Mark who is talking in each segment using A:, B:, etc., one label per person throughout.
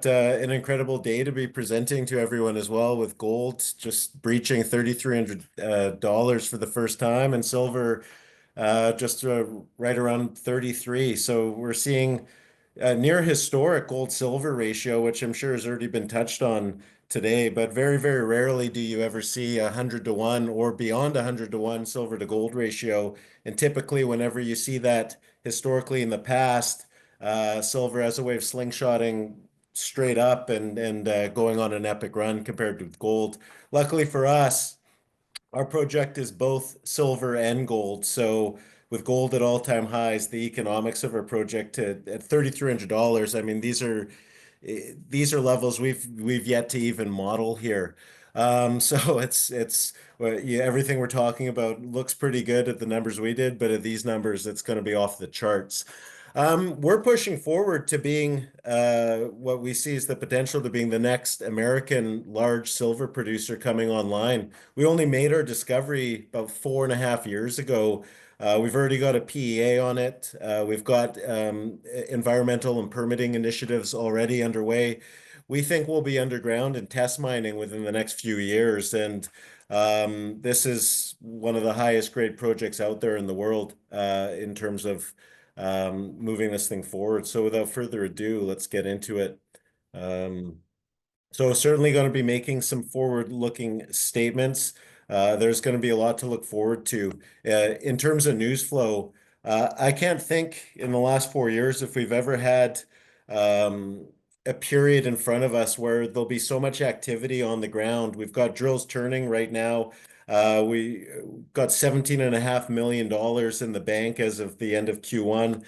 A: got an incredible day to be presenting to everyone as well, with gold just breaching $3,300 for the first time, and silver just right around 33. So we're seeing a near historic gold silver ratio, which I'm sure has already been touched on today. But very, very rarely do you ever see 100 to 1 or beyond 100 to 1 silver to gold ratio. And typically, whenever you see that historically in the past, silver has a way of slingshotting straight up and going on an epic run compared to gold. Luckily for us, our project is both silver and gold. So with gold at all-time highs, the economics of our project at $3,300, I mean, these are levels we've yet to even model here. So it's well, yeah, everything we're talking about looks pretty good at the numbers we did, but at these numbers, it's going to be off the charts. We're pushing forward to being what we see as the potential to being the next American large silver producer coming online. We only made our discovery about 4.5 years ago. We've already got a PEA on it. We've got environmental and permitting initiatives already underway. We think we'll be underground and test mining within the next few years. And this is one of the highest grade projects out there in the world in terms of moving this thing forward. So without further ado, let's get into it. Um, so certainly going to be making some forward-looking statements. There's going to be a lot to look forward to. In terms of news flow, I can't think in the last 4 years if we've ever had um, a period in front of us where there'll be so much activity on the ground. We've got drills turning right now. We got $17.5 million in the bank as of the end of Q1.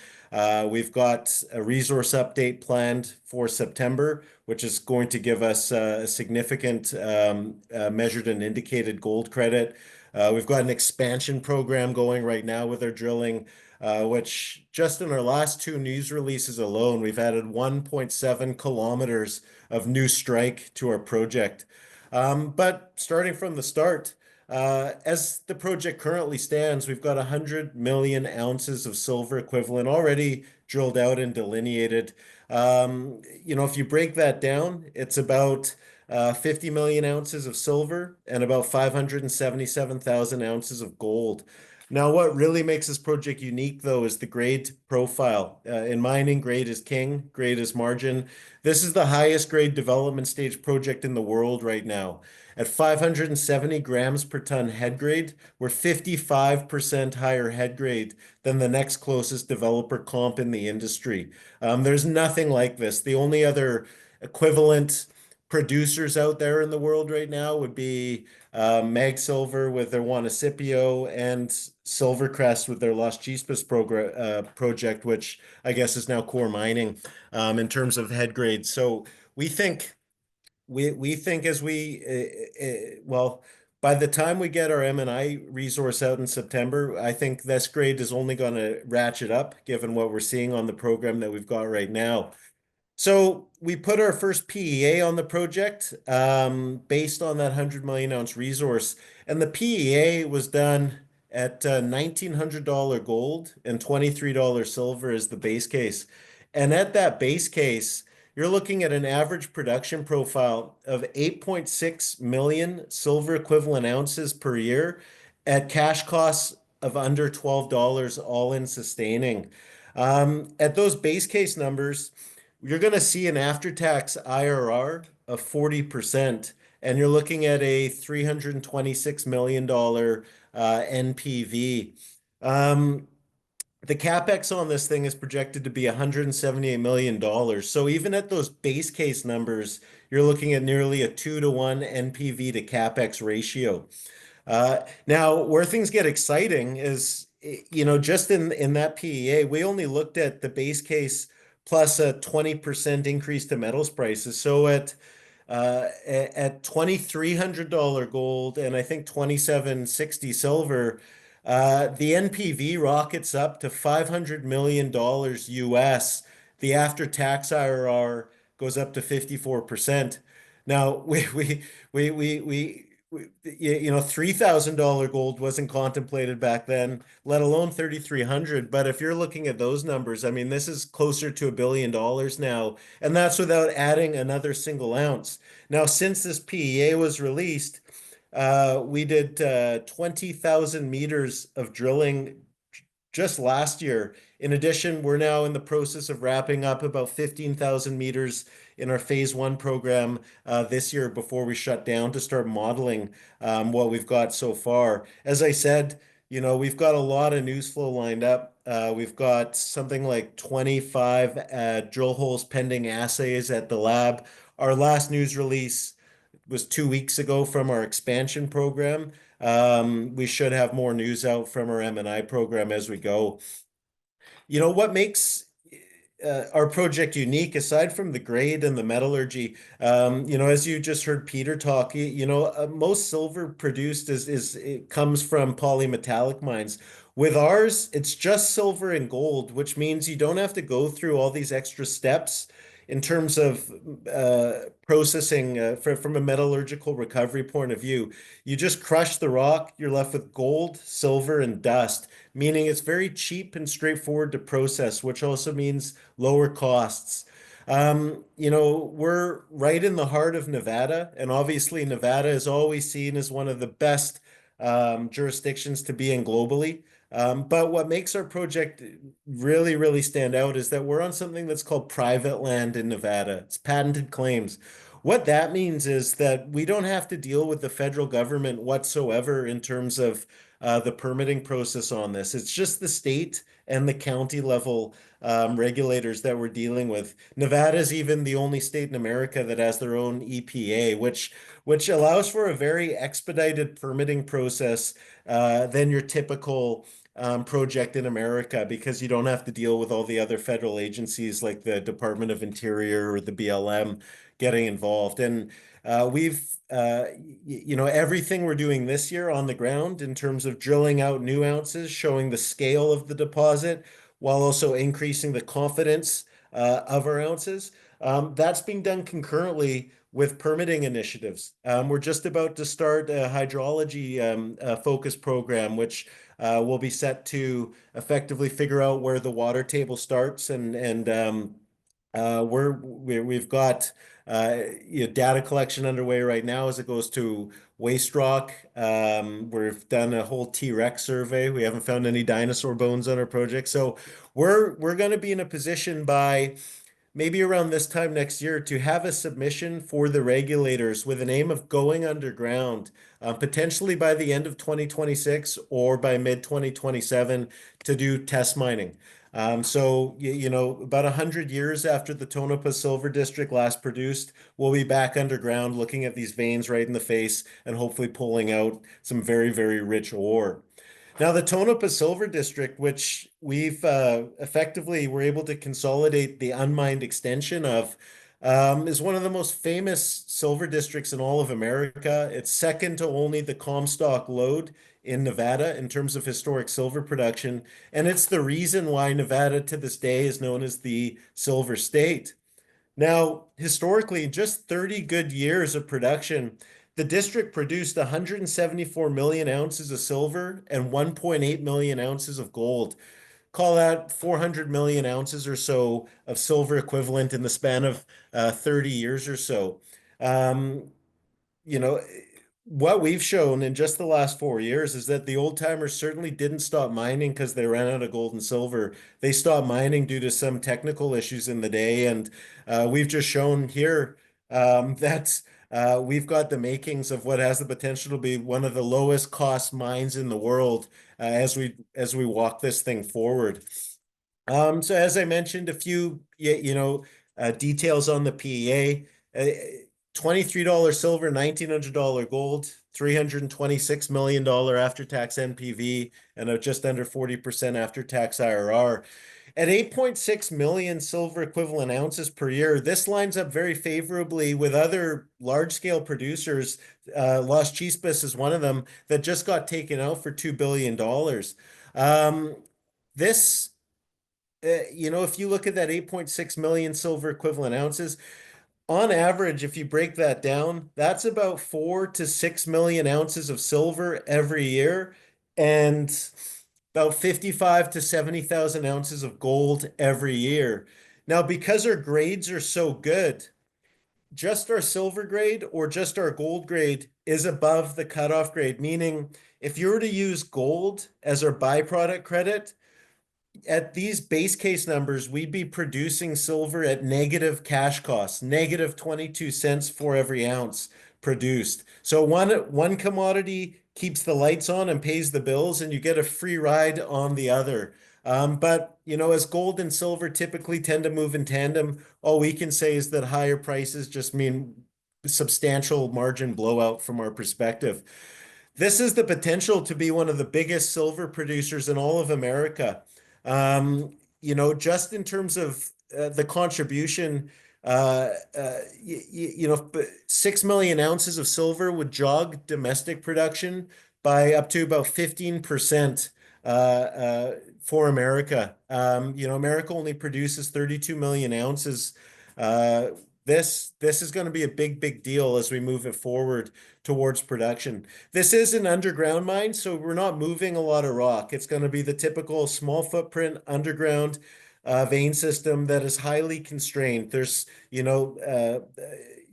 A: We've got a resource update planned for September, which is going to give us a significant measured and indicated gold credit. We've got an expansion program going right now with our drilling, which just in our last two news releases alone, we've added 1.7 kilometers of new strike to our project. But starting from the start, as the project currently stands, we've got 100 million ounces of silver equivalent already drilled out and delineated. If you break that down, it's about 50 million ounces of silver and about 577,000 ounces of gold. Now, what really makes this project unique, though, is the grade profile. In mining, grade is king, grade is margin. This is the highest grade development stage project in the world right now. At 570 grams per ton head grade, we're 55% higher head grade than the next closest developer comp in the industry. There's nothing like this. The only other equivalent producers out there in the world right now would be Mag Silver with their Juanicipio and Silvercrest with their Las Chispas project, which I guess is now Core Mining in terms of head grade. So we think we think as well, by the time we get our M&I resource out in September, I think this grade is only going to ratchet up given what we're seeing on the program that we've got right now. So we put our first PEA on the project based on that 100 million ounce resource. And the PEA was done at $1,900 gold and $23 silver as the base case. And at that base case, you're looking at an average production profile of 8.6 million silver equivalent ounces per year at cash costs of under $12 all in sustaining. At those base case numbers, you're going to see an after-tax IRR of 40%, and you're looking at a $326 million NPV. The capex on this thing is projected to be $178 million. So even at those base case numbers, you're looking at nearly a 2-to-1 NPV to capex ratio. Now, where things get exciting is, just in that PEA, we only looked at the base case plus a 20% increase to metals prices. So at $2,300 gold and I think 2,760 silver, the NPV rockets up to $500 million US. The after-tax IRR goes up to 54%. Now, $3,000 gold wasn't contemplated back then, let alone 3,300. But if you're looking at those numbers, I mean, this is closer to $1 billion now, and that's without adding another single ounce. Now, since this PEA was released, we did 20,000 meters of drilling just last year. In addition, we're now in the process of wrapping up about 15,000 meters in our phase one program this year before we shut down to start modeling what we've got so far. As I said, we've got a lot of news flow lined up. We've got something like 25 drill holes pending assays at the lab. Our last news release was 2 weeks ago from our expansion program. We should have more news out from our M&I program as we go. What makes our project unique, aside from the grade and the metallurgy, as you just heard Peter talk, most silver produced it comes from polymetallic mines. With ours, it's just silver and gold, which means you don't have to go through all these extra steps in terms of processing from a metallurgical recovery point of view. You just crush the rock, you're left with gold, silver, and dust, meaning it's very cheap and straightforward to process, which also means lower costs. We're right in the heart of Nevada, and obviously Nevada is always seen as one of the best jurisdictions to be in globally. But what makes our project really, really stand out is that we're on something that's called private land in Nevada. It's patented claims. What that means is that we don't have to deal with the federal government whatsoever in terms of the permitting process on this. It's just the state and the county level regulators that we're dealing with. Nevada is even the only state in America that has their own EPA, which allows for a very expedited permitting process than your typical project in America, because you don't have to deal with all the other federal agencies like the Department of Interior or the BLM getting involved. And everything we're doing this year on the ground in terms of drilling out new ounces, showing the scale of the deposit, while also increasing the confidence of our ounces. That's being done concurrently with permitting initiatives. We're just about to start a hydrology focus program, which will be set to effectively figure out where the water table starts, and we've got data collection underway right now as it goes to waste rock. We've done a whole T-Rex survey. We haven't found any dinosaur bones on our project, so we're going to be in a position by maybe around this time next year to have a submission for the regulators with an aim of going underground, potentially by the end of 2026 or by mid 2027 to do test mining. So, about 100 years after the Tonopah Silver District last produced, we'll be back underground looking at these veins right in the face and hopefully pulling out some very, very rich ore. Now, the Tonopah Silver District, which we've effectively were able to consolidate the unmined extension of, is one of the most famous silver districts in all of America. It's second to only the Comstock lode in Nevada in terms of historic silver production, and it's the reason why Nevada to this day is known as the Silver State. Now, historically, just 30 good years of production, the district produced 174 million ounces of silver and 1.8 million ounces of gold. Call that 400 million ounces or so of silver equivalent in the span of 30 years or so. Um, you know, what we've shown in just the last 4 years is that the old timers certainly didn't stop mining because they ran out of gold and silver. They stopped mining due to some technical issues in the day. And we've just shown here that we've got the makings of what has the potential to be one of the lowest cost mines in the world as we walk this thing forward. So as I mentioned, a few details on the PEA. $23 silver, $1,900 gold, $326 million after-tax NPV, and a just under 40% after-tax IRR. At 8.6 million silver equivalent ounces per year, this lines up very favorably with other large-scale producers. Las Chispas is one of them that just got taken out for $2 billion. If you look at that 8.6 million silver equivalent ounces, On average, if you break that down, that's about 4 to 6 million ounces of silver every year, and about 55 to 70,000 ounces of gold every year. Now, because our grades are so good, just our silver grade or just our gold grade is above the cutoff grade, meaning if you were to use gold as our byproduct credit, at these base case numbers, we'd be producing silver at negative cash costs, negative 22 cents for every ounce produced. So one commodity keeps the lights on and pays the bills, and you get a free ride on the other. But as gold and silver typically tend to move in tandem, all we can say is that higher prices just mean substantial margin blowout from our perspective. This is the potential to be one of the biggest silver producers in all of America. Just in terms of the contribution, 6 million ounces of silver would jog domestic production by up to about 15% for America. America only produces 32 million ounces. Uh, this is going to be a big, big deal as we move it forward towards production. This is an underground mine, so we're not moving a lot of rock. It's going to be the typical small footprint underground vein system that is highly constrained.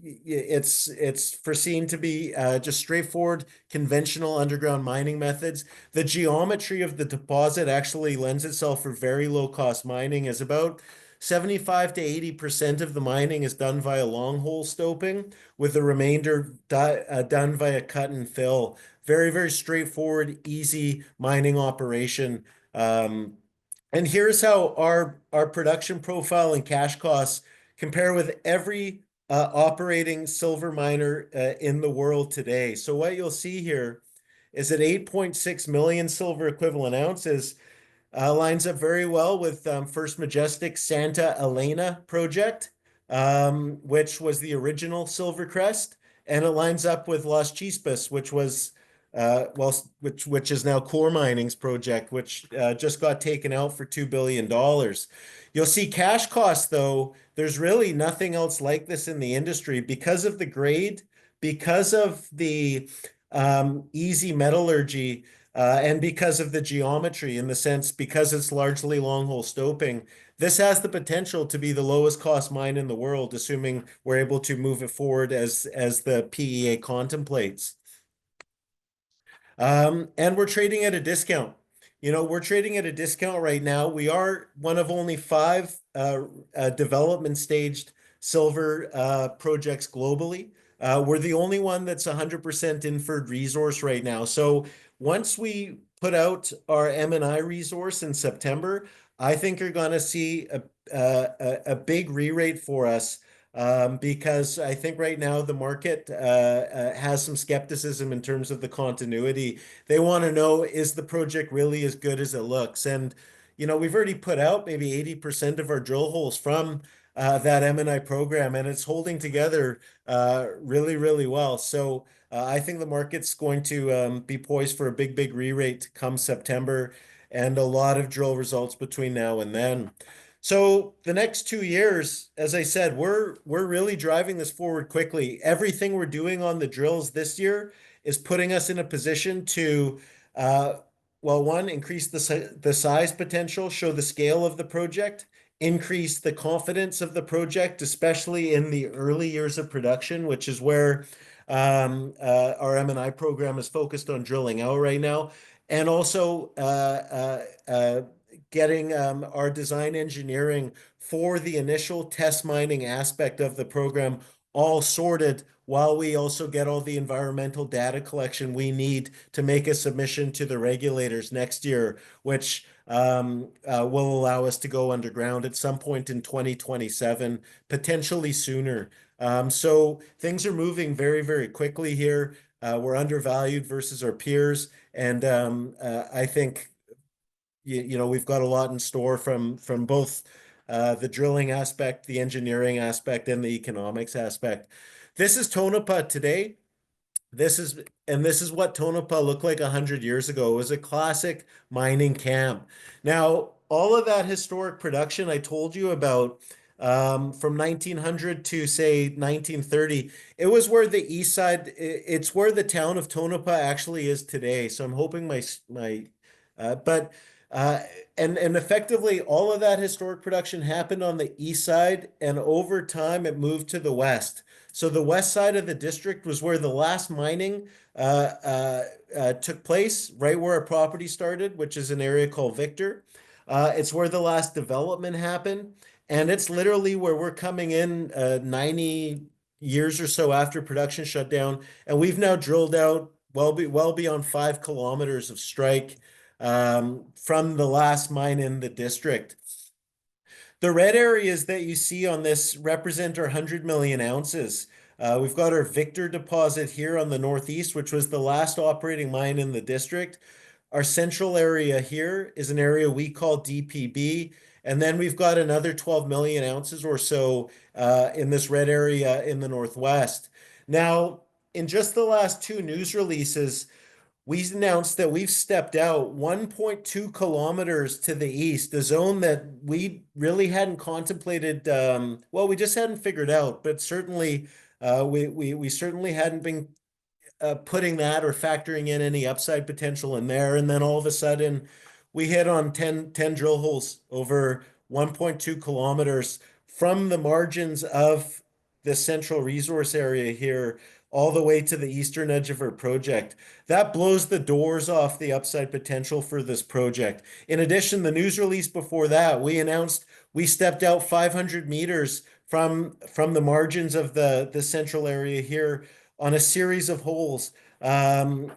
A: It's foreseen to be just straightforward, conventional underground mining methods. The geometry of the deposit actually lends itself for very low cost mining, as about 75 to 80% of the mining is done via long hole stoping, with the remainder done via cut and fill. Very, very straightforward, easy mining operation. And here's how our production profile and cash costs compare with every operating silver miner in the world today. So what you'll see here is that 8.6 million silver equivalent ounces lines up very well with First Majestic Santa Elena project, which was the original Silvercrest, and it lines up with Las Chispas, which was which is now Core Mining's project, which just got taken out for $2 billion. You'll see cash costs, though. There's really nothing else like this in the industry because of the grade, because of the easy metallurgy. And because of the geometry, in the sense, because it's largely long hole stoping, this has the potential to be the lowest cost mine in the world, assuming we're able to move it forward as the PEA contemplates. And we're trading at a discount. We're trading at a discount right now. We are one of only five development staged silver projects globally. We're the only one that's 100% inferred resource right now. So once we put out our M&I resource in September, I think you're going to see a big re-rate for us, because I think right now the market has some skepticism in terms of the continuity. They want to know, is the project really as good as it looks? And we've already put out maybe 80% of our drill holes from that M&I program, and it's holding together really, really well. So I think the market's going to be poised for a big, big re-rate come September, and a lot of drill results between now and then. So the next 2 years, as I said, we're really driving this forward quickly. Everything we're doing on the drills this year is putting us in a position to, one, increase the size potential, show the scale of the project, increase the confidence of the project, especially in the early years of production, which is where our M&I program is focused on drilling out right now, and also getting our design engineering for the initial test mining aspect of the program all sorted, while we also get all the environmental data collection we need to make a submission to the regulators next year, which will allow us to go underground at some point in 2027, potentially sooner. So things are moving very, very quickly here. We're undervalued versus our peers, and I think we've got a lot in store from both the drilling aspect, the engineering aspect, and the economics aspect. This is Tonopah today. This is what Tonopah looked like 100 years ago. It was a classic mining camp. Now, all of that historic production I told you about, from 1900 to say 1930. It was where the east side, it's where the town of Tonopah actually is today. So I'm hoping but uh, and effectively all of that historic production happened on the east side, and over time it moved to the west. So the west side of the district was where the last mining took place, right where our property started, which is an area called Victor. It's where the last development happened, and it's literally where we're coming in 90 years or so after production shut down, and we've now drilled out well beyond 5 kilometers of strike from the last mine in the district. The red areas that you see on this represent our 100 million ounces. We've got our Victor deposit here on the northeast, which was the last operating mine in the district. Our central area here is an area we call DPB. And then we've got another 12 million ounces or so in this red area in the northwest. Now, in just the last two news releases, we announced that we've stepped out 1.2 kilometers to the east, a zone that we really hadn't contemplated. Well, we just hadn't figured out, but certainly we certainly hadn't been putting that or factoring in any upside potential in there. And then all of a sudden, we hit on 10 drill holes over 1.2 kilometers from the margins of the central resource area here all the way to the eastern edge of our project. That blows the doors off the upside potential for this project. In addition, the news release before that, we announced we stepped out 500 meters from the margins of the central area here on a series of holes,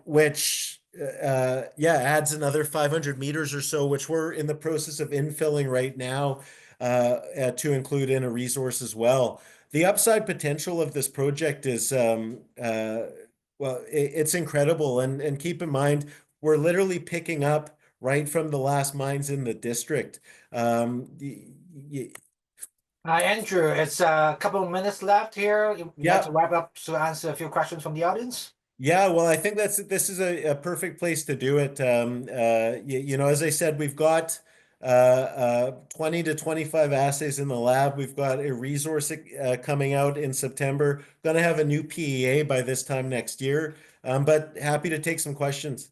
A: which adds another 500 meters or so, which we're in the process of infilling right now to include in a resource as well. The upside potential of this project is, it's incredible. And keep in mind, we're literally picking up right from the last mines in the district.
B: Hi, Andrew. It's a couple of minutes left here. You like to
A: Yeah,
B: wrap up to answer a few questions from the audience?
A: Yeah, well, I think this is a perfect place to do it. As I said, we've got 20 to 25 assays in the lab. We've got a resource coming out in September. Going to have a new PEA by this time next year. But happy to take some questions.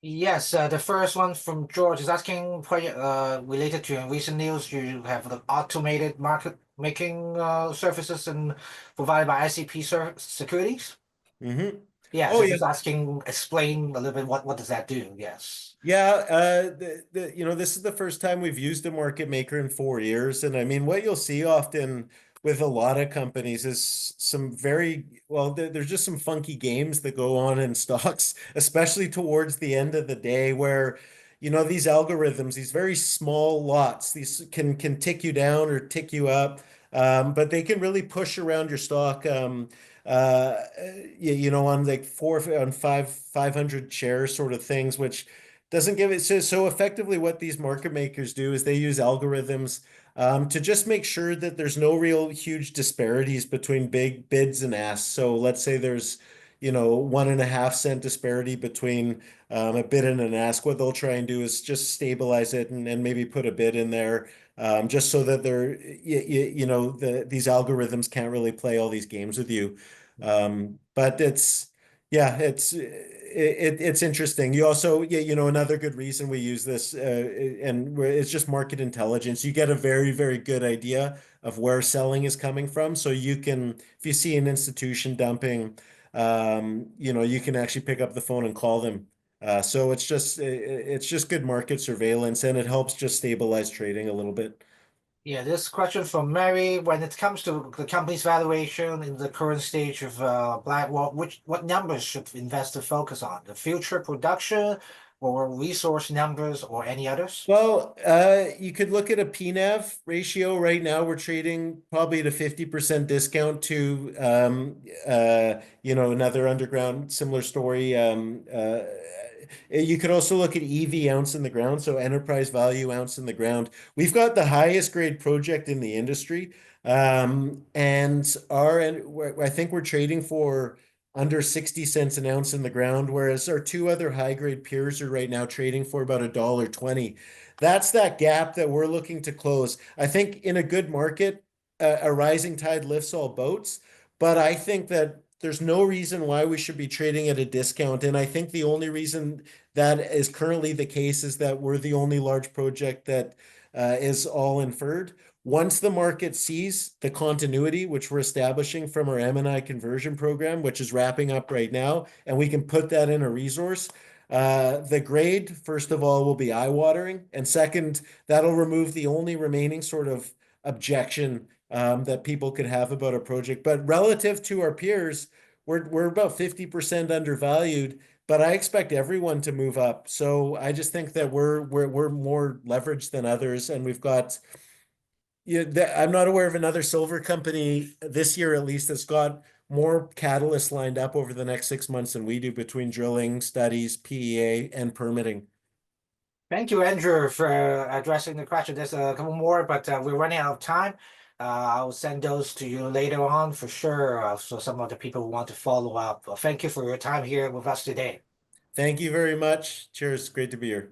B: Yes, the first one from George is asking, related to recent news, you have the automated market making services and provided by ICP securities.
A: Hmm.
B: Yeah,
A: Oh
B: so
A: yeah.
B: just asking, explain a little bit what does that do? Yes.
A: Yeah, this is the first time we've used a market maker in 4 years. And I mean, what you'll see often with a lot of companies is some there's just some funky games that go on in stocks, especially towards the end of the day where, these algorithms, these very small lots, these can tick you down or tick you up, but they can really push around your stock. On like on 500 shares sort of things, which doesn't give it so effectively what these market makers do is they use algorithms to just make sure that there's no real huge disparities between big bids and asks. So let's say there's 1.5 cent disparity between a bid and an ask. What they'll try and do is just stabilize it and maybe put a bid in there, just so that these algorithms can't really play all these games with you. But it's interesting. You also, another good reason we use this, it's just market intelligence. You get a very, very good idea of where selling is coming from. So if you see an institution dumping, you can actually pick up the phone and call them. So it's just good market surveillance, and it helps just stabilize trading a little bit.
B: Yeah, this question from Mary, when it comes to the company's valuation in the current stage of Blackrock, what numbers should investors focus on? The future production or resource numbers or any others?
A: Well, you could look at a PNAV ratio. Right now, we're trading probably at a 50% discount to, another underground similar story. You could also look at EV ounce in the ground, so enterprise value ounce in the ground. We've got the highest grade project in the industry, and I think we're trading for under 60 cents an ounce in the ground, whereas our two other high grade peers are right now trading for about $1.20. That's that gap that we're looking to close. I think in a good market, a rising tide lifts all boats, but I think that there's no reason why we should be trading at a discount. And I think the only reason that is currently the case is that we're the only large project that is all inferred. Once the market sees the continuity, which we're establishing from our M&I conversion program, which is wrapping up right now, and we can put that in a resource, the grade, first of all, will be eye-watering. And second, that'll remove the only remaining sort of objection that people could have about a project. But relative to our peers, we're about 50% undervalued, but I expect everyone to move up. So I just think that we're more leveraged than others, and we've got I'm not aware of another silver company this year, at least, that's got more catalysts lined up over the next 6 months than we do between drilling, studies, PEA, and permitting.
B: Thank you, Andrew, for addressing the question. There's a couple more, but we're running out of time. I'll send those to you later on for sure. So some of the people who want to follow up. Thank you for your time here with us today.
A: Thank you very much. Cheers. Great to be here.